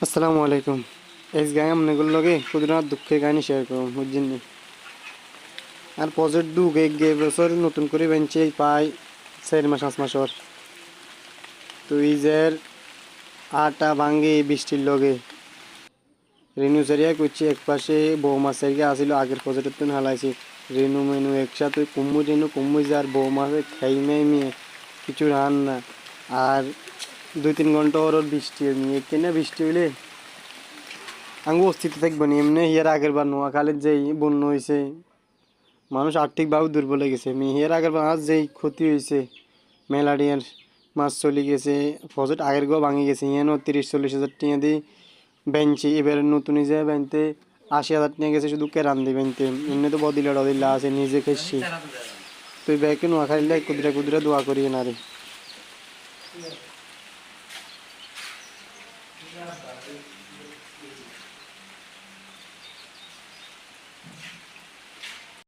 আসসালামু আলাইকুম। এই গায়ে আমনেগুলো লগে কুদরাত দুঃখের কাহিনী শেয়ার করুন বুঝছেন নি। আর পজেট দু গে বছর নতুন করে বেঞ্চে পাই 4 মাস 5 মাস ওর তো ইজের আটা ভাঙ্গে বৃষ্টির লগে রেনু সারিয়া করছি এক পাশে বৌমা সারিয়া আসিল আগের পজেটের তুন হালাইছি রেনু মেনু একসাথে কুম্মু যার বৌমা খাই নাই নিয়ে কিছু রান না। আর 2-3 ঘন্টা ওর বৃষ্টি নিয়ে কেনা বৃষ্টি হইলে আঙ্গু অস্তিত্ব থাকবো নি। এমনি হিয়ার আগের বার নোয়াখালীর যেই বন্যা হয়েছে মানুষ আর্থিকভাবে দুর্বল হয়ে গেছে। হিয়ার আগের বার আজ যেই ক্ষতি হয়েছে মেলাডিয়ার মাছ চলে গেছে ফসট আগের গো ভাঙি গেছে ইয়ানো 30-40 হাজার টাকা দিয়ে বেঞ্চি এবার নতুন যে বেনতে 80 হাজার টাকা গেছে শুধু কেরান দিয়ে বেনতে এমনি তো বদিলা টদিলা আছে নিজে খেয়েছি। তো এই ব্যাগকে নোয়াখালীলে কুদরা কুদরা দোয়া করিয়ে না রে।